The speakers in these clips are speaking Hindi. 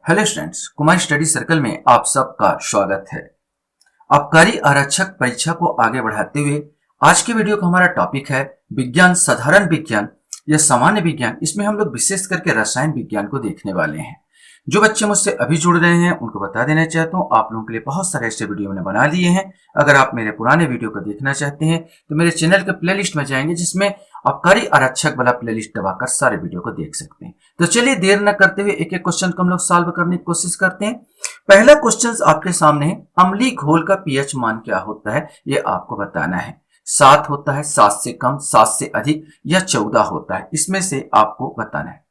Hello students, Kumar study circle में आप सबका स्वागत है। आबकारी आरक्षक परीक्षा को आगे बढ़ाते हुए आज के वीडियो का हमारा टॉपिक है विज्ञान, साधारण विज्ञान या सामान्य विज्ञान। इसमें हम लोग विशेष करके रसायन विज्ञान को देखने वाले हैं। जो बच्चे मुझसे अभी जुड़ रहे हैं उनको बता देना चाहता हूँ, आप लोगों के लिए बहुत सारे ऐसे वीडियो मैंने बना लिए हैं। अगर आप मेरे पुराने वीडियो को देखना चाहते हैं तो मेरे चैनल के प्लेलिस्ट में जाएंगे, जिसमें आबकारी आरक्षक वाला प्लेलिस्ट दबाकर सारे वीडियो को देख सकते हैं। तो चलिए देर न करते हुए एक एक क्वेश्चन को हम लोग सॉल्व करने की कोशिश करते हैं। पहला क्वेश्चन आपके सामने है, अम्लीय घोल का पीएच मान क्या होता है ये आपको बताना है। 7 होता है, 7 से कम, 7 से अधिक या 14 होता है, इसमें से आपको बताना है।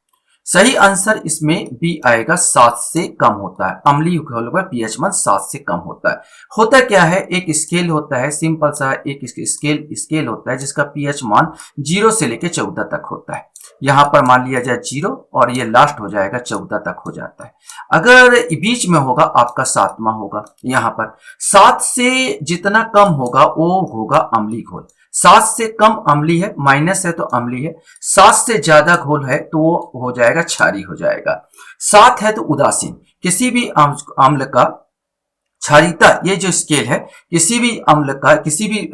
सही आंसर इसमें बी आएगा, 7 से कम होता है। अम्लीय घोल का पीएच मान 7 से कम होता है। होता क्या है, एक स्केल होता है, सिंपल सा एक स्केल होता है जिसका पीएच मान 0 से लेकर 14 तक होता है। यहां पर मान लिया जाए 0 और ये लास्ट हो जाएगा 14 तक हो जाता है। अगर बीच में होगा आपका 7वां होगा। यहां पर 7 से जितना कम होगा वो होगा अम्लीय घोल। 7 से कम अम्लीय है, माइनस है तो अम्लीय है। 7 से ज्यादा घोल है तो वो हो जाएगा क्षारीय हो जाएगा। 7 है तो उदासीन। किसी भी अम्ल का क्षारीयता, ये जो स्केल है, किसी भी अम्ल का, किसी भी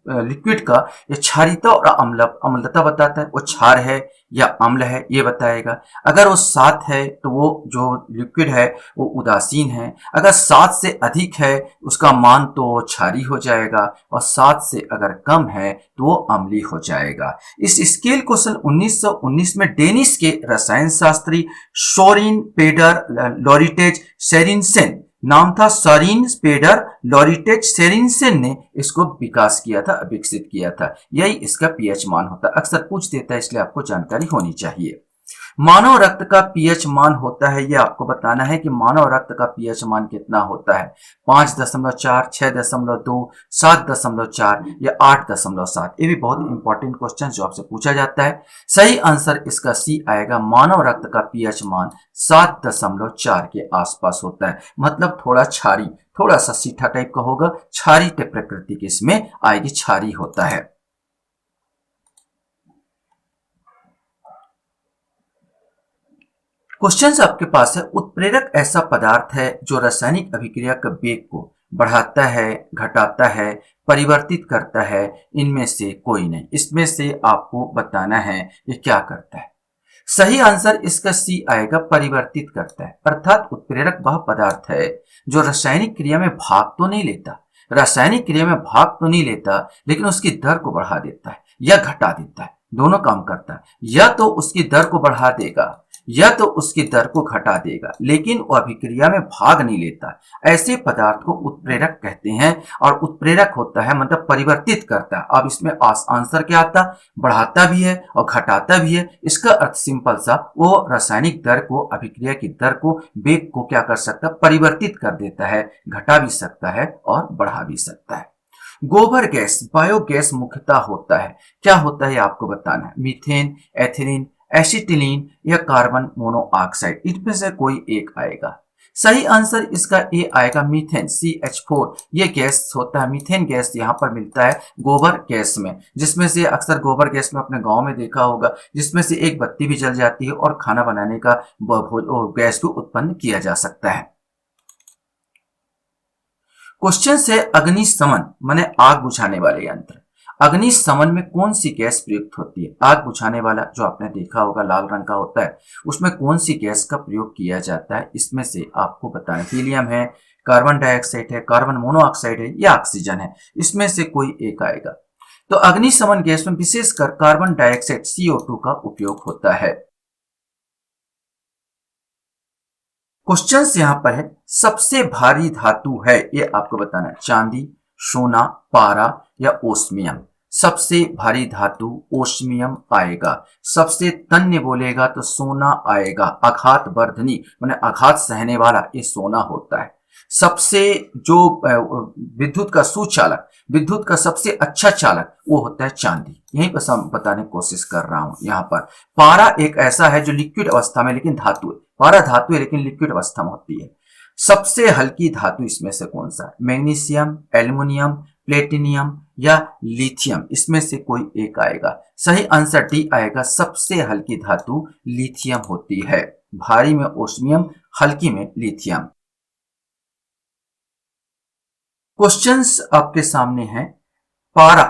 लिक्विड का ये क्षारीयता और अम्लता बताता है। वो क्षार है या अम्ल है ये बताएगा। अगर वो 7 है तो वो जो लिक्विड है वो उदासीन है। अगर 7 से अधिक है उसका मान तो क्षारीय हो जाएगा, और 7 से अगर कम है तो वो अम्लीय हो जाएगा। इस स्केल को सन 1919 में डेनिश के रसायन शास्त्री सोरेन पेडर लॉरिटेज सेरिनसेन, नाम था सोरेन पेडर लॉरिटेज सेरिनसेन, ने इसको विकसित किया था। यही इसका पीएच मान होता है। अक्सर पूछ देता है, इसलिए आपको जानकारी होनी चाहिए। मानव रक्त का पीएच मान होता है, ये आपको बताना है कि मानव रक्त का पीएच मान कितना होता है। 5.4, 6.2, 7.4 या 8.7। ये भी बहुत इंपॉर्टेंट क्वेश्चन जो आपसे पूछा जाता है। सही आंसर इसका सी आएगा। मानव रक्त का पीएच मान 7.4 के आसपास होता है। मतलब थोड़ा क्षारीय, थोड़ा सा सीठा टाइप का होगा, क्षारीय प्रकृति की इसमें आएगी, क्षारीय होता है। क्वेश्चन आपके पास है, उत्प्रेरक ऐसा पदार्थ है जो रासायनिक अभिक्रिया के वेग को बढ़ाता है, घटाता है, परिवर्तित करता है, इनमें से कोई नहीं। इसमें से आपको बताना है ये क्या करता है। सही आंसर इसका सी आएगा, परिवर्तित करता है। अर्थात उत्प्रेरक वह पदार्थ है जो रासायनिक क्रिया में भाग तो नहीं लेता, लेकिन उसकी दर को बढ़ा देता है या घटा देता है। दोनों काम करता है, या तो उसकी दर को बढ़ा देगा या तो उसकी दर को घटा देगा, लेकिन वो अभिक्रिया में भाग नहीं लेता। ऐसे पदार्थ को उत्प्रेरक कहते हैं। और उत्प्रेरक होता है मतलब परिवर्तित करता है। अब इसमें आंसर क्या आता, बढ़ाता भी है और घटाता भी है। इसका अर्थ सिंपल सा, वो रासायनिक दर को, अभिक्रिया की दर को, वेग को क्या कर सकता है, परिवर्तित कर देता है, घटा भी सकता है और बढ़ा भी सकता है। गोबर गैस बायोगैस मुख्यतः होता है, क्या होता है आपको बताना है। मीथेन, एथिलीन, एसिटिलीन या कार्बन मोनोऑक्साइड, इनमें से कोई एक आएगा। सही आंसर इसका ए आएगा, मीथेन, CH4। ये गैस होता है। मीथेन गैस यहाँ पर मिलता है गोबर गैस में, जिसमें से अक्सर गोबर गैस में अपने गांव में देखा होगा, जिसमें से एक बत्ती भी जल जाती है और खाना बनाने का गैस को उत्पन्न किया जा सकता है। क्वेश्चन से अग्निशमन माने आग बुझाने वाले यंत्र। अग्निशमन में कौन सी गैस प्रयुक्त होती है। आग बुझाने वाला जो आपने देखा होगा लाल रंग का होता है, उसमें कौन सी गैस का प्रयोग किया जाता है, इसमें से आपको बताना। हीलियम है, कार्बन डाइऑक्साइड है, कार्बन मोनोऑक्साइड है या ऑक्सीजन है, इसमें से कोई एक आएगा। तो अग्निशमन गैस में विशेषकर कार्बन डाइऑक्साइड CO2 का उपयोग होता है। क्वेश्चन यहां पर है, सबसे भारी धातु है, ये आपको बताना है। चांदी, सोना, पारा या ओस्मियम। सबसे भारी धातु ओस्मियम आएगा। सबसे तन्य बोलेगा तो सोना आएगा। आघात वर्धनी माने आघात सहने वाला, ये सोना होता है। सबसे जो विद्युत का सुचालक, विद्युत का सबसे अच्छा चालक, वो होता है चांदी। यहीं पर बताने की कोशिश कर रहा हूं। यहाँ पर पारा एक ऐसा है जो लिक्विड अवस्था में, लेकिन धातु है। पारा धातु है लेकिन लिक्विड अवस्था में होती है। सबसे हल्की धातु इसमें से कौन सा है। मैग्नीशियम, एल्युमिनियम, प्लेटिनियम या लिथियम, इसमें से कोई एक आएगा। सही आंसर डी आएगा, सबसे हल्की धातु लिथियम होती है। भारी में ओस्मियम, हल्की में लिथियम। क्वेश्चंस आपके सामने है। पारा,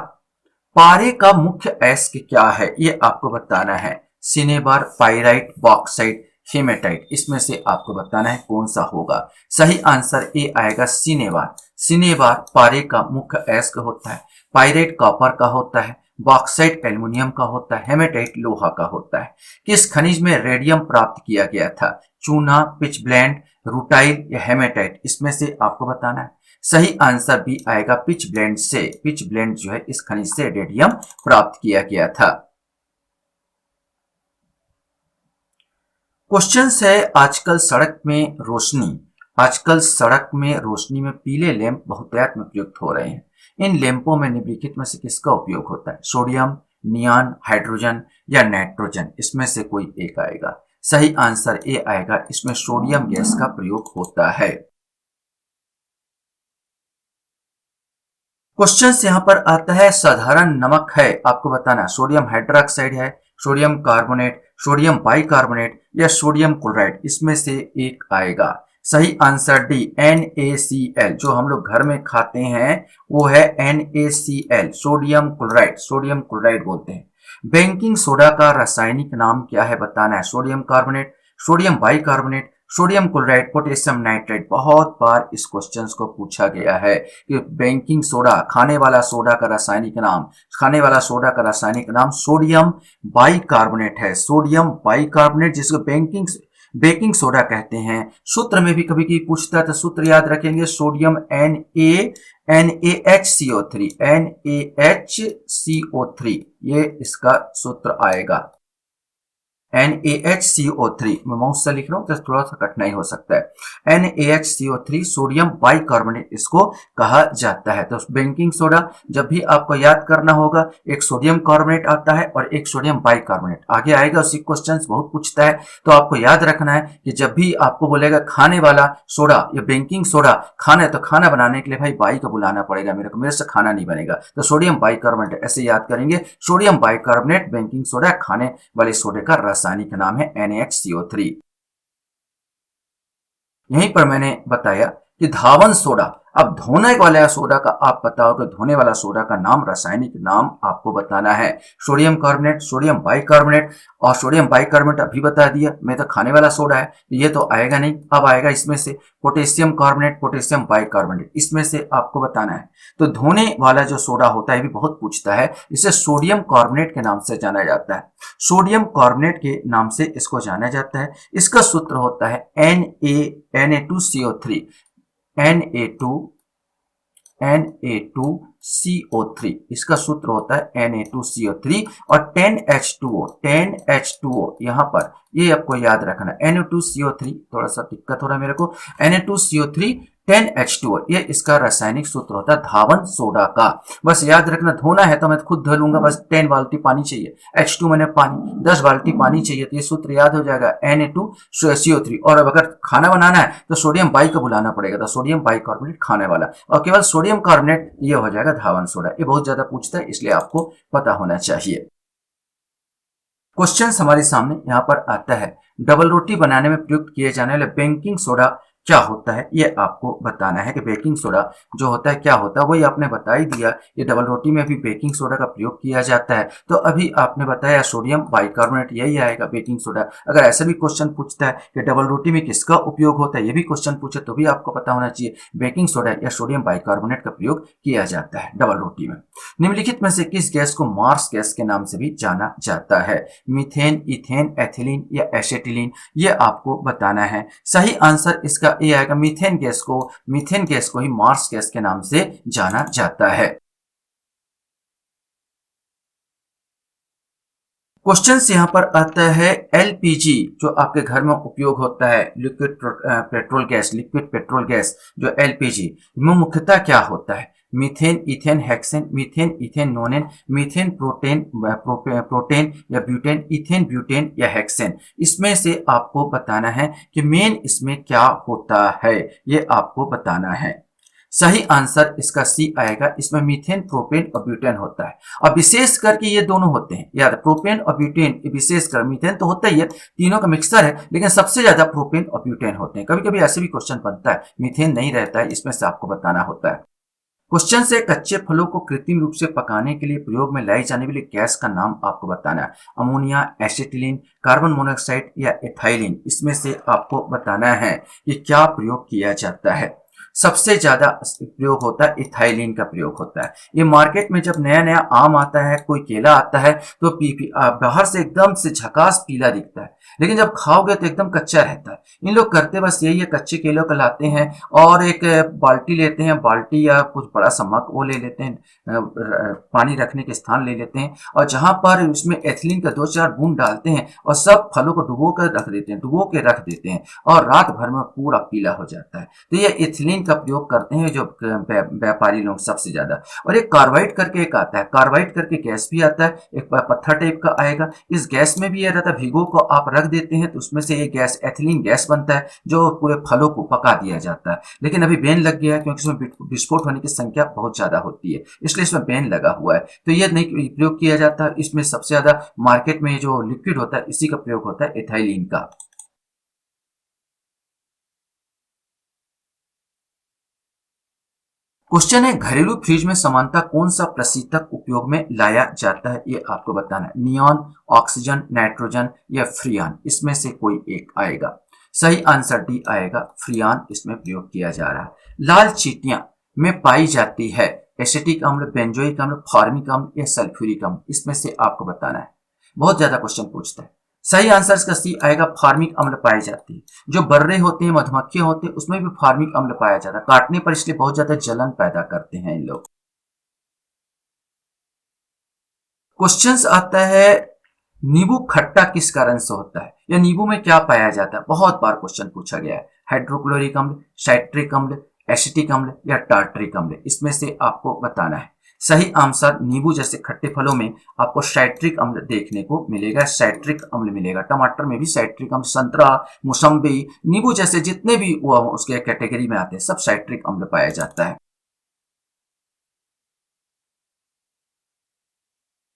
पारे का मुख्य अयस्क क्या है ये आपको बताना है। सिनेबार, पाइराइट, बॉक्साइट, हेमेटाइट, इसमें से आपको बताना है कौन सा होगा। सही आंसर ए आएगा सिनेबार। सिनेबार पारे का मुख्य अयस्क होता है। पाइराइट कॉपर का होता है, बॉक्साइट एल्युमिनियम का होता है, हेमेटाइट लोहा का होता है। किस खनिज में रेडियम प्राप्त किया गया था? चूना, पिचब्लेंड, रूटाइल या हेमेटाइट, इसमें से आपको बताना है। सही आंसर बी आएगा पिच ब्लेंड से। पिच ब्लेंड जो है इस खनिज से रेडियम प्राप्त किया गया था। क्वेश्चन है, आजकल सड़क में रोशनी, आजकल सड़क में रोशनी में पीले लैंप बहुतायत में प्रयुक्त हो रहे हैं। इन लैंपों में निम्नलिखित में से किसका उपयोग होता है? सोडियम, नियॉन, हाइड्रोजन या नाइट्रोजन, इसमें से कोई एक आएगा। सही आंसर ए आएगा, इसमें सोडियम गैस का प्रयोग होता है। क्वेश्चन यहाँ पर आता है, साधारण नमक है, आपको बताना है सोडियम हाइड्रोक्साइड है, सोडियम कार्बोनेट, सोडियम बाइकार्बोनेट या सोडियम क्लोराइड, इसमें से एक आएगा। सही आंसर डी NaCl, जो हम लोग घर में खाते हैं वो है NaCl, sodium chloride, sodium chloride बोलते हैं। बेकिंग सोडा का रासायनिक नाम क्या है बताना है। Sodium carbonate, sodium bicarbonate, sodium chloride, potassium nitrate. बहुत बार इस क्वेश्चन को पूछा गया है कि बेकिंग सोडा, खाने वाला सोडा का रासायनिक नाम, खाने वाला सोडा का रासायनिक नाम सोडियम बाइकार्बोनेट है। सोडियम बाइकार्बोनेट, जिसको बेकिंग बेकिंग सोडा कहते हैं। सूत्र में भी कभी कभी पूछता है तो सूत्र याद रखेंगे, सोडियम NaHCO3, NaHCO3, ये इसका सूत्र आएगा। NaHCO3, मैं माउस से लिख रहा हूं तो थोड़ा सा कठिनाई हो सकता है। NaHCO3 सोडियम बाइकार्बोनेट इसको कहा जाता है। तो बेकिंग सोडा जब भी आपको याद करना होगा, एक सोडियम कार्बोनेट आता है और एक सोडियम बाइकार्बोनेट आगे आएगा। उसी क्वेश्चन बहुत पूछता है, तो आपको याद रखना है कि जब भी आपको बोलेगा खाने वाला सोडा या बेकिंग सोडा, खाना है तो खाना बनाने के लिए भाई बाई को बुलाना पड़ेगा, मेरे से खाना नहीं बनेगा, तो सोडियम बाइकार्बोनेट ऐसे याद करेंगे। सोडियम बाइकार्बोनेट बेकिंग सोडा, खाने वाले सोडे का रासायनिक नाम है NaCO3। यहीं पर मैंने बताया कि धावन सोडा, अब धोने वाला सोडा का आप बताओ कि धोने वाला सोडा का नाम, रासायनिक नाम आपको बताना है। सोडियम कार्बोनेट, सोडियम बाइकार्बोनेट, और सोडियम बाइकार्बोनेट अभी बता दिया, मैं तो खाने वाला सोडा है, ये तो आएगा नहीं। अब आएगा इसमें से पोटेशियम कार्बोनेट, पोटेशियम बाइकार्बोनेट, इसमें से आपको बताना है। तो धोने वाला जो सोडा होता है भी बहुत पूछता है, इसे सोडियम कार्बोनेट के नाम से जाना जाता है। सोडियम कार्बोनेट के नाम से इसको जाना जाता है। इसका सूत्र होता है Na2CO3, Na2CO3, इसका सूत्र होता है Na2CO3। और 10H2O, 10H2O यहाँ पर ये आपको याद रखना है। Na2CO3, थोड़ा सा दिक्कत हो रहा है मेरे को, Na2CO3 10H2O, ये इसका रासायनिक सूत्र होता है धावन सोडा का। बस याद रखना, धोना है तो मैं खुद धो लूंगा, बस 10 बाल्टी पानी चाहिए, H2 मैंने पानी 10 बाल्टी पानी चाहिए, तो ये सूत्र याद हो जाएगा Na2CO3। और अब अगर खाना बनाना है तो सोडियम बाई को बुलाना पड़ेगा, तो सोडियम बाइकार्बोनेट खाने वाला, और केवल सोडियम कार्बोनेट ये हो जाएगा धावन सोडा। ये बहुत ज्यादा पूछता है, इसलिए आपको पता होना चाहिए। क्वेश्चन हमारे सामने यहाँ पर आता है, डबल रोटी बनाने में प्रयुक्त किए जाने वाले बेकिंग सोडा क्या होता है, ये आपको बताना है कि बेकिंग सोडा जो होता है क्या होता है। वही आपने बता ही दिया, ये डबल रोटी में भी बेकिंग सोडा का प्रयोग किया जाता है। तो अभी आपने बताया सोडियम बाइकार्बोनेट, यही आएगा बेकिंग सोडा। अगर ऐसा भी क्वेश्चन पूछता है कि डबल रोटी में किसका उपयोग होता है, ये भी क्वेश्चन पूछे तो भी आपको पता होना चाहिए, बेकिंग सोडा या सोडियम बाइकार्बोनेट का प्रयोग किया जाता है डबल रोटी में। निम्नलिखित में से किस गैस को मार्स गैस के नाम से भी जाना जाता है? मीथेन, इथेन, एथिलीन या एसेटिलीन, ये आपको बताना है। सही आंसर इसका ये आएगा, मीथेन गैस को, मीथेन गैस को ही मार्स गैस के नाम से जाना जाता है। क्वेश्चन यहां पर आता है, LPG जो आपके घर में उपयोग होता है, liquid petrol gas, liquid petrol gas जो LPG में मुख्यतः क्या होता है? Methane, ethane, hexane, methane, ethane, नोनेन, methane, protein, protein या ब्यूटेन, इथेन, ब्यूटेन या हेक्सेन, इसमें से आपको बताना है कि मेन इसमें क्या होता है, ये आपको बताना है। सही आंसर इसका सी आएगा। इसमें मीथेन, प्रोपेन और ब्यूटेन होता है। और विशेष करके ये दोनों होते हैं, याद, प्रोपेन और ब्यूटेन, विशेष कर मीथेन तो होता ही है, तीनों का मिक्सर है, लेकिन सबसे ज्यादा प्रोपेन और ब्यूटेन होते हैं। कभी कभी ऐसे भी क्वेश्चन बनता है, मीथेन नहीं रहता है, इसमें से आपको बताना होता है। क्वेश्चन से कच्चे फलों को कृत्रिम रूप से पकाने के लिए प्रयोग में लाई जाने वाली गैस का नाम आपको बताना है। अमोनिया, एसिटिलीन, कार्बन मोनोऑक्साइड या एथाइलिन, इसमें से आपको बताना है कि क्या प्रयोग किया जाता है। सबसे ज्यादा प्रयोग होता है इथाइलिन का प्रयोग होता है। ये मार्केट में जब नया नया आम आता है, कोई केला आता है, तो बाहर से एकदम से झकास पीला दिखता है, लेकिन जब खाओगे तो एकदम कच्चा रहता है। इन लोग करते बस यही है, कच्चे केलों को लाते हैं और एक बाल्टी लेते हैं, बाल्टी या कुछ बड़ा सा मग वो ले लेते हैं, पानी रखने के स्थान ले लेते हैं, और जहां पर उसमें एथिलीन का 2-4 बूंद डालते हैं और सब फलों को डुबो के रख देते हैं और रात भर में पूरा पीला हो जाता है। तो ये एथिलीन का प्रयोग करते हैं जो व्यापारी लोग सबसे ज्यादा। और एक कार्बाइड करके एक आता है, कार्बाइड करके गैस भी आता है, एक पत्थर टाइप का आएगा। इस गैस में भी यह रहता है, भिगो को आप रख देते हैं तो उसमें से ये गैस एथिलीन गैस बनता है जो पूरे फलों को पका दिया जाता है। लेकिन अभी बैन लग गया है क्योंकि इसमें विस्फोट होने की संख्या बहुत ज्यादा होती है, इसलिए इसमें बैन लगा हुआ है, तो यह नहीं प्रयोग किया जाता। इसमें सबसे ज्यादा मार्केट में जो लिक्विड होता है इसी का प्रयोग होता है, एथाइलिन का। क्वेश्चन है, घरेलू फ्रिज में समानता कौन सा प्रशीतक उपयोग में लाया जाता है, ये आपको बताना है। नियॉन, ऑक्सीजन, नाइट्रोजन या फ्रियान, इसमें से कोई एक आएगा। सही आंसर डी आएगा, फ्रियान इसमें प्रयोग किया जा रहा है। लाल चींटियां में पाई जाती है एसिटिक अम्ल, बेंजोइक अम्ल, फॉर्मिक अम्ल या सल्फ्यूरिक अम्ल, इसमें से आपको बताना है। बहुत ज्यादा क्वेश्चन पूछता है। सही आंसर इसका सी आएगा, फार्मिक अम्ल पाई जाती है। जो बर्रे होते हैं, मधुमक्खियां होते हैं, उसमें भी फार्मिक अम्ल पाया जाता है, काटने पर इसलिए बहुत ज्यादा जलन पैदा करते हैं इन लोग। क्वेश्चंस आता है, नींबू खट्टा किस कारण से होता है, या नींबू में क्या पाया जाता है, बहुत बार क्वेश्चन पूछा गया है। हाइड्रोक्लोरिक अम्ल, साइट्रिक अम्ल, एसिटिक अम्ल या टार्टरिक अम्ल, इसमें से आपको बताना है। सही आंसर, नींबू जैसे खट्टे फलों में आपको साइट्रिक अम्ल देखने को मिलेगा, साइट्रिक अम्ल मिलेगा। टमाटर में भी साइट्रिक अम्ल, संतरा, मौसम्बी, नींबू जैसे जितने भी वो उसके कैटेगरी में आते हैं, सब साइट्रिक अम्ल पाया जाता है।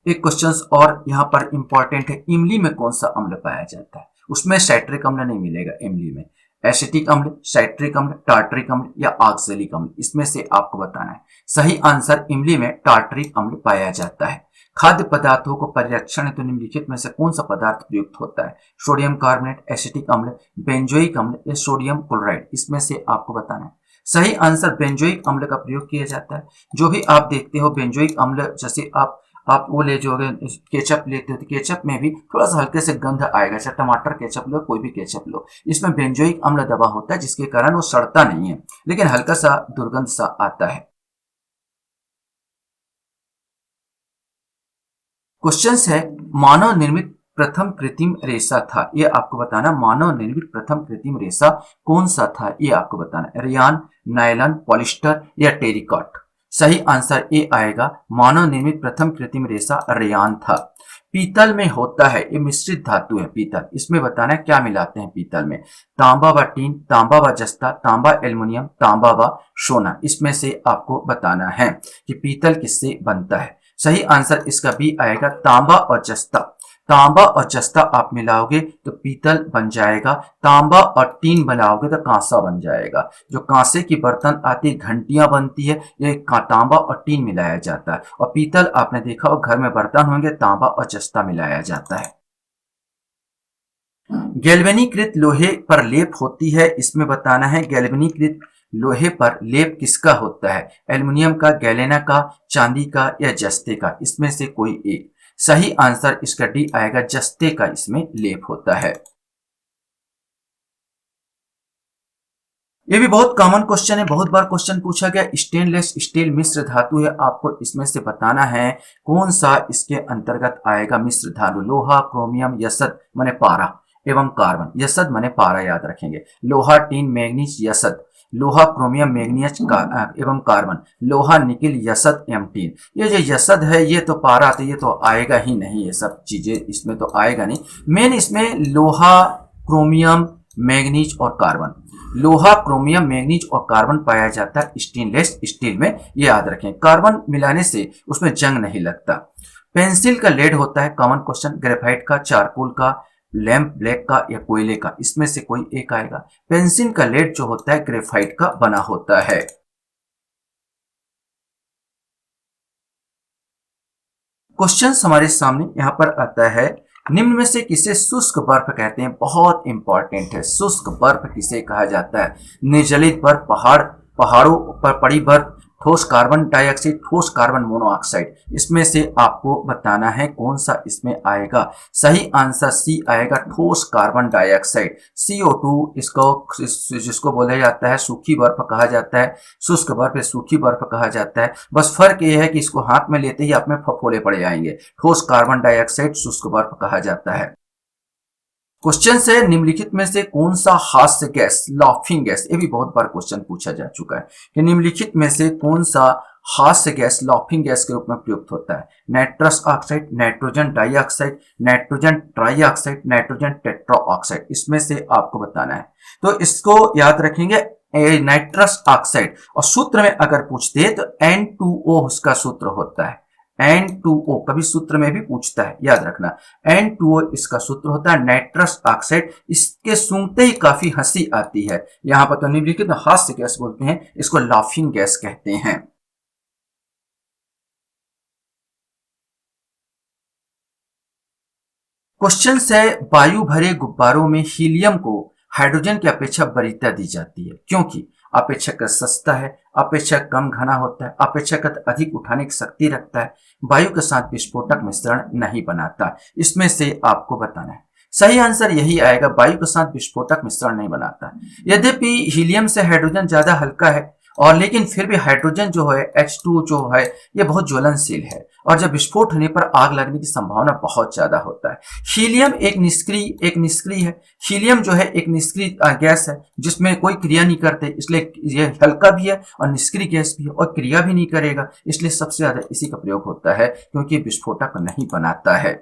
एक क्वेश्चन और यहाँ पर इंपॉर्टेंट है, इमली में कौन सा अम्ल पाया जाता है, उसमें साइट्रिक अम्ल नहीं मिलेगा इमली में। एसिटिक अम्ल, साइट्रिक अम्ल, टार्टरिक अम्ल या ऑक्सैलिक अम्ल, इसमें से आपको बताना है। सही आंसर, इमली में टार्टरिक अम्ल पाया जाता है। खाद्य पदार्थों को परिरक्षण हेतु निम्नलिखित में से कौन सा पदार्थ प्रयुक्त होता है, सोडियम कार्बोनेट, एसिटिक अम्ल, बेंजोइक अम्ल या सोडियम क्लोराइड, इसमें से आपको बताना है। सही आंसर, बेंजोइक अम्ल का प्रयोग किया जाता है। जो भी आप देखते हो बेंजोइक अम्ल, जैसे आप वो ले जो केचप लेते हो तो केचप में भी थोड़ा सा हल्के से गंध आएगा, चाहे टमाटर केचप लो, कोई भी केचप लो, इसमें बेंजोइक अम्ल दबा होता है जिसके कारण वो सड़ता नहीं है, लेकिन हल्का सा दुर्गंध सा आता है। क्वेश्चन है, मानव निर्मित प्रथम कृत्रिम रेशा था, ये आपको बताना। मानव निर्मित प्रथम कृत्रिम रेशा कौन सा था, ये आपको बताना। रेयान, नायलॉन, पॉलिस्टर या टेरिकॉट, सही आंसर ए आएगा, मानव निर्मित प्रथम कृत्रिम रेशा रेयान था। पीतल में होता है, ये मिश्रित धातु है पीतल, इसमें बताना है क्या मिलाते हैं पीतल में। तांबा व टीन, तांबा व जस्ता, तांबा एल्युमिनियम, तांबा व सोना, इसमें से आपको बताना है कि पीतल किससे बनता है। सही आंसर इसका बी आएगा, तांबा और जस्ता। तांबा और जस्ता आप मिलाओगे तो पीतल बन जाएगा, तांबा और टीन बनाओगे तो कांसा बन जाएगा। जो कांसे की बर्तन आती है, घंटियां बनती है, ये तांबा और टीन मिलाया जाता है। और पीतल आपने देखा हो घर में बर्तन होंगे, तांबा और जस्ता मिलाया जाता है। गैल्वेनीकृत लोहे पर लेप होती है, इसमें बताना है गैल्वेनीकृत लोहे पर लेप किसका होता है, एल्युमिनियम का, गैलेना का, चांदी का या जस्ते का, इसमें से कोई एक। सही आंसर इसका डी आएगा, जस्ते का इसमें लेप होता है। ये भी बहुत कॉमन क्वेश्चन है, बहुत बार क्वेश्चन पूछा गया। स्टेनलेस स्टील मिश्र धातु है, आपको इसमें से बताना है कौन सा इसके अंतर्गत आएगा। मिश्र धातु, लोहा, क्रोमियम, यसद माने पारा एवं कार्बन, यसद माने पारा याद रखेंगे। लोहा, टीन, मैग्नीज, यसद, लोहा, क्रोमियम, मैग्नीज एवं कार्बन, लोहा, निकिल, यसद एवं टीन। ये जो यसद है ये तो पारा, तो ये तो आएगा ही नहीं, ये सब चीजें इसमें तो आएगा नहीं। मेन इसमें लोहा, क्रोमियम, मैग्नीज और कार्बन। लोहा, क्रोमियम, मैग्नीज और कार्बन पाया जाता है स्टेनलेस स्टील में, ये याद रखें। कार्बन मिलाने से उसमें जंग नहीं लगता। पेंसिल का लेड होता है, कॉमन क्वेश्चन। ग्रेफाइट का, चारकोल का, लैम्प ब्लैक का या कोयले का, इसमें से कोई एक आएगा। पेंसिल का लेड जो होता है ग्रेफाइट का बना होता है। क्वेश्चन हमारे सामने यहां पर आता है, निम्न में से किसे शुष्क बर्फ कहते हैं? बहुत इंपॉर्टेंट है। शुष्क बर्फ किसे कहा जाता है? निर्जलित बर्फ, पहाड़ों पर पड़ी बर्फ, ठोस कार्बन डाइऑक्साइड, ठोस कार्बन मोनोऑक्साइड। इसमें से आपको बताना है कौन सा इसमें आएगा। सही आंसर सी आएगा, ठोस कार्बन डाइऑक्साइड। CO2 इसको जिसको बोला जाता है सूखी बर्फ कहा जाता है, शुष्क बर्फ या सूखी बर्फ कहा जाता है। बस फर्क यह है कि इसको हाथ में लेते ही आप में फफोले पड़ जाएंगे। ठोस कार्बन डाइऑक्साइड शुष्क बर्फ कहा जाता है। क्वेश्चन से निम्नलिखित में से कौन सा हास्य गैस, लाफिंग गैस, ये भी बहुत बार क्वेश्चन पूछा जा चुका है कि निम्नलिखित में से कौन सा हास्य गैस लाफिंग गैस के रूप में प्रयुक्त होता है? Nitrous oxide, nitrogen dioxide, nitrogen trioxide, nitrogen tetroxide, इसमें से आपको बताना है। तो इसको याद रखेंगे, नाइट्रस ऑक्साइड। और सूत्र में अगर पूछते तो N2O उसका सूत्र होता है। N2O कभी सूत्र में भी पूछता है, याद रखना। N2O इसका सूत्र होता है, नाइट्रस ऑक्साइड। इसके सूंघते ही काफी हंसी आती है। यहां पर तो निम्नलिखित हास्य गैस बोलते हैं, इसको लाफिंग गैस कहते हैं। क्वेश्चन से, वायु भरे गुब्बारों में हीलियम को हाइड्रोजन की अपेक्षा वरीयता दी जाती है क्योंकि अपेक्षाकृत सस्ता है, अपेक्षाकृत कम घना होता है, अपेक्षाकृत अधिक उठाने की शक्ति रखता है, वायु के साथ विस्फोटक मिश्रण नहीं बनाता। इसमें से आपको बताना है। सही आंसर यही आएगा, वायु के साथ विस्फोटक मिश्रण नहीं बनाता। यद्यपि हीलियम से हाइड्रोजन ज्यादा हल्का है और लेकिन फिर भी हाइड्रोजन जो है H2 जो है ये बहुत ज्वलनशील है और जब विस्फोट होने पर आग लगने की संभावना बहुत ज्यादा होता है। हीलियम एक निष्क्रिय है। हीलियम जो है एक निष्क्रिय गैस है जिसमें कोई क्रिया नहीं करते, इसलिए ये हल्का भी है और निष्क्रिय गैस भी है और क्रिया भी नहीं करेगा, इसलिए सबसे ज्यादा इसी का प्रयोग होता है क्योंकि विस्फोटक नहीं बनाता है।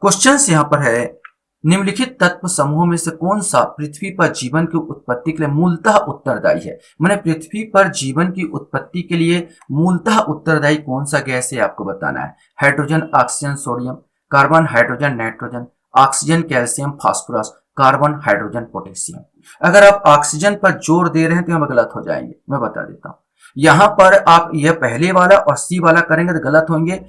क्वेश्चन यहाँ पर है, निम्नलिखित तत्व समूह में से कौन सा पृथ्वी पर जीवन की उत्पत्ति के लिए मूलतः उत्तरदायी है? मैंने पृथ्वी पर जीवन की उत्पत्ति के लिए मूलतः उत्तरदायी कौन सा गैस है आपको बताना है। Hydrogen, oxygen, sodium, carbon, hydrogen, nitrogen, oxygen, calcium, phosphorus, carbon, hydrogen, potassium. अगर आप ऑक्सीजन पर जोर दे रहे हैं तो हम गलत हो जाएंगे, मैं बता देता हूं। यहां पर आप यह पहले वाला और सी वाला करेंगे तो गलत होंगे।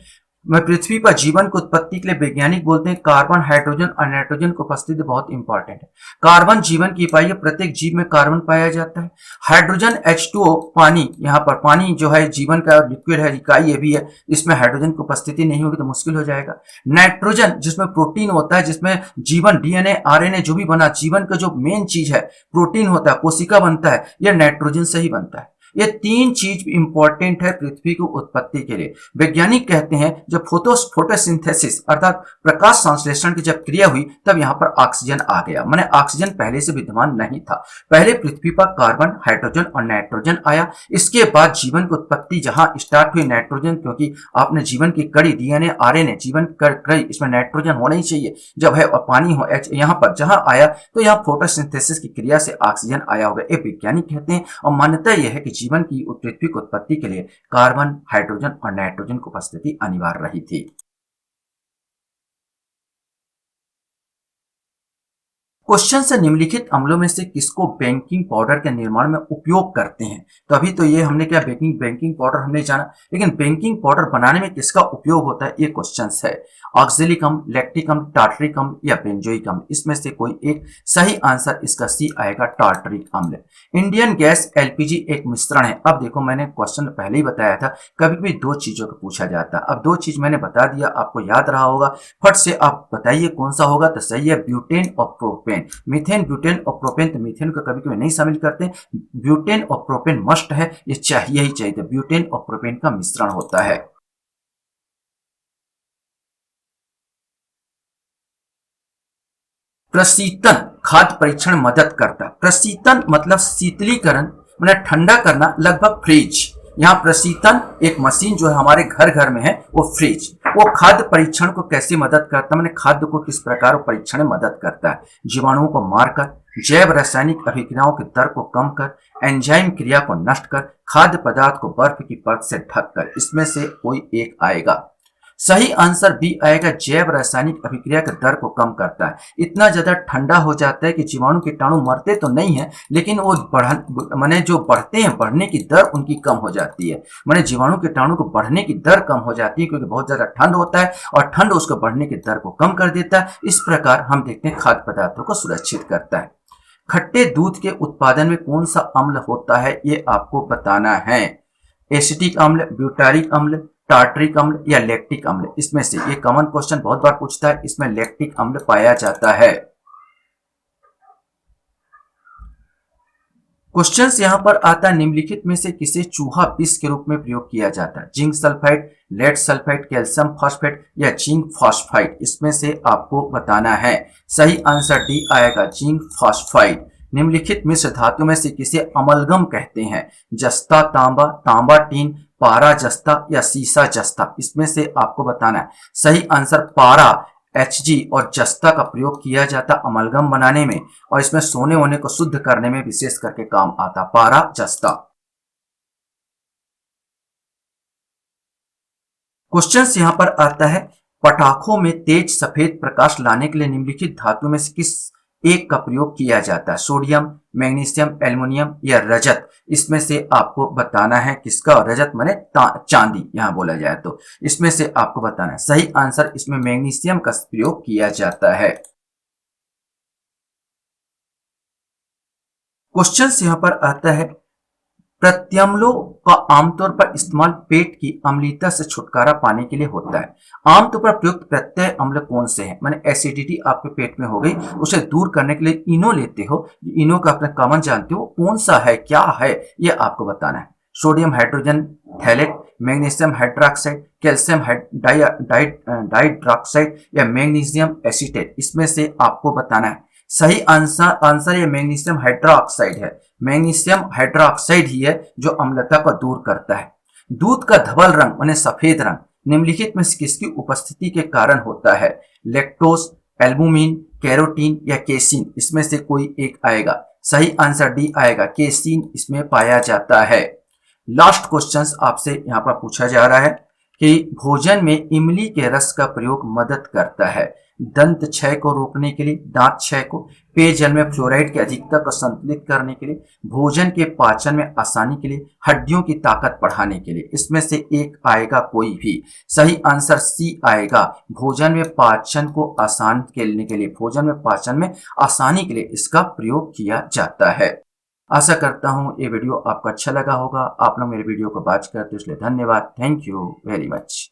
मैं पृथ्वी पर जीवन की उत्पत्ति के लिए वैज्ञानिक बोलते हैं कार्बन, हाइड्रोजन और नाइट्रोजन की उपस्थिति बहुत इंपॉर्टेंट है। कार्बन जीवन की इकाई है, प्रत्येक जीव में कार्बन पाया जाता है। हाइड्रोजन H2O पानी, यहाँ पर पानी जो है जीवन का लिक्विड है, इकाई ये भी है, इसमें हाइड्रोजन की उपस्थिति नहीं होगी तो मुश्किल हो जाएगा। नाइट्रोजन जिसमें प्रोटीन होता है, जिसमें जीवन DNA RNA जो भी बना, जीवन का जो मेन चीज है प्रोटीन होता है, कोशिका बनता है, यह नाइट्रोजन से ही बनता है। ये तीन चीज इंपॉर्टेंट है पृथ्वी की उत्पत्ति के लिए। वैज्ञानिक कहते हैं जब फोटोसिंथेसिस अर्थात प्रकाश संश्लेषण की जब क्रिया हुई तब यहाँ पर ऑक्सीजन आ गया। माने ऑक्सीजन पहले से विद्यमान नहीं था। पहले पृथ्वी पर कार्बन, हाइड्रोजन और नाइट्रोजन आया। इसके बाद जीवन की उत्पत्ति जहां स्टार्ट हुई नाइट्रोजन, क्योंकि आपने जीवन की कड़ी DNA RNA जीवन कड़ी, इसमें नाइट्रोजन होना ही चाहिए जब है और पानी हो यहाँ पर जहां आया तो यहाँ फोटोसिंथेसिस की क्रिया से ऑक्सीजन आया होगा। ये वैज्ञानिक कहते हैं और मान्यता यह है कि जीवन की पृथ्वी की उत्पत्ति के लिए कार्बन, हाइड्रोजन और नाइट्रोजन की उपस्थिति अनिवार्य रही थी। क्वेश्चन से, निम्नलिखित अम्लों में से किसको बेकिंग पाउडर के निर्माण में उपयोग करते हैं? तो अभी तो ये हमने क्या बेकिंग पाउडर हमने जाना, लेकिन बेकिंग पाउडर बनाने में किसका उपयोग होता है ये क्वेश्चन है। ऑक्जेलिक अम्ल, लैक्टिक अम्ल, टार्टरिक अम्ल या बेंजोइक अम्ल, इसमें से कोई एक। सही आंसर इसका सी आएगा, टार्टरिक अम्ल। इंडियन गैस LPG एक मिश्रण है। अब देखो मैंने क्वेश्चन पहले ही बताया था, कभी भी दो चीजों को पूछा जाता है। अब दो चीज मैंने बता दिया, आपको याद रहा होगा, फट से आप बताइए कौन सा होगा। तो सही है ब्यूटेन और प्रोपेन। मीथेन, ब्यूटेन और प्रोपेन, तो मीथेन को कभी कभी नहीं शामिल करते, ब्यूटेन और प्रोपेन मस्ट है, ये चाहिए ही चाहिए। ब्यूटेन और प्रोपेन का मिश्रण होता है। प्रशीतन खाद्य परीक्षण मदद करता है। प्रशीतन मतलब शीतलीकरण, मतलब ठंडा करना, लगभग फ्रीज। यहाँ प्रशीतन एक मशीन जो है हमारे घर घर में है, वो फ्रिज, वो खाद्य परीक्षण को कैसे मदद करता है, मैंने खाद्य को किस प्रकार परीक्षण में मदद करता है, जीवाणुओं को मारकर, जैव रासायनिक अभिक्रियाओं के दर को कम कर, एंजाइम क्रिया को नष्ट कर, खाद्य पदार्थ को बर्फ की परत से ढक कर। इसमें से कोई एक आएगा। सही आंसर बी आएगा, जैव रासायनिक अभिक्रिया के दर को कम करता है। इतना ज्यादा ठंडा हो जाता है कि जीवाणु कीटाणु मरते तो नहीं है, लेकिन वो माने जो बढ़ते हैं, बढ़ने की दर उनकी कम हो जाती है। माने जीवाणु कीटाणु को बढ़ने की दर कम हो जाती है, क्योंकि बहुत ज्यादा ठंड होता है और ठंड उसको बढ़ने की दर को कम कर देता है। इस प्रकार हम देखते हैं खाद्य पदार्थों को सुरक्षित करता है। खट्टे दूध के उत्पादन में कौन सा अम्ल होता है, ये आपको बताना है। एसिटिक अम्ल, ब्यूटारिक अम्ल, टार्टरिक अम्ल या लैक्टिक अम्ल। इसमें से ये कॉमन क्वेश्चन बहुत बार पूछता है, इसमें लैक्टिक अम्ल पाया जाता है। क्वेश्चंस यहां पर आता है, निम्नलिखित में से किसे चूहा विष के रूप में प्रयोग किया जाता है। Zinc sulphide, lead sulphide, calcium phosphate या जिंक फॉस्फाइड। इसमें से आपको बताना है। सही आंसर डी आएगा, जिंक फॉस्फाइड। निम्नलिखित मिश्र धातु में से किसे अमलगम कहते हैं। जस्ता तांबा, तांबा टीन, पारा जस्ता या सीसा जस्ता। इसमें से आपको बताना है। सही आंसर पारा, Hg और जस्ता का प्रयोग किया जाता अमलगम बनाने में, और इसमें सोने होने को शुद्ध करने में विशेष करके काम आता, पारा जस्ता। क्वेश्चंस यहां पर आता है, पटाखों में तेज सफेद प्रकाश लाने के लिए निम्नलिखित धातु में से किस एक का प्रयोग किया जाता है। सोडियम, मैग्नीशियम, एल्युमिनियम या रजत। इसमें से आपको बताना है किसका। रजत माने चांदी, यहां बोला जाए तो। इसमें से आपको बताना है। सही आंसर इसमें मैग्नीशियम का प्रयोग किया जाता है। क्वेश्चन यहां पर आता है, प्रत्यम्लों का आमतौर पर इस्तेमाल पेट की अम्लता से छुटकारा पाने के लिए होता है। आमतौर पर प्रयुक्त प्रत्यय अम्ल कौन से हैं। मैंने एसिडिटी आपके पेट में हो गई, उसे दूर करने के लिए इनो लेते हो। इनो का अपना कॉमन जानते हो, कौन सा है, क्या है, ये आपको बताना है। Sodium hydrogen phthalate, magnesium hydroxide, calcium dihydroxide या मैग्नीशियम एसीटेट। इसमें से आपको बताना है। सही आंसर ये मैग्नीशियम हाइड्रोक्साइड है। मैग्नीशियम हाइड्रोक्साइड ही है जो अम्लता को दूर करता है। दूध का धवल रंग माने सफेद रंग निम्नलिखित में से किसकी उपस्थिति के कारण होता है। लैक्टोज, एल्बुमिन, कैरोटीन या केसिन। इसमें से कोई एक आएगा। सही आंसर डी आएगा, केसिन इसमें पाया जाता है। लास्ट क्वेश्चंस आपसे यहां पर पूछा जा रहा है कि भोजन में इमली के रस का प्रयोग मदद करता है दंत क्षय को रोकने के लिए, दांत क्षय को, पेयजल में फ्लोराइड की अधिकता को संतुलित करने के लिए, भोजन के पाचन में आसानी के लिए, हड्डियों की ताकत बढ़ाने के लिए। इसमें से एक आएगा कोई भी। सही आंसर सी आएगा, भोजन में पाचन को आसान करने के लिए, भोजन में पाचन में आसानी के लिए इसका प्रयोग किया जाता है। आशा करता हूं ये वीडियो आपको अच्छा लगा होगा। आप लोग मेरे वीडियो को वॉच करते हो इसलिए धन्यवाद। Thank you very much.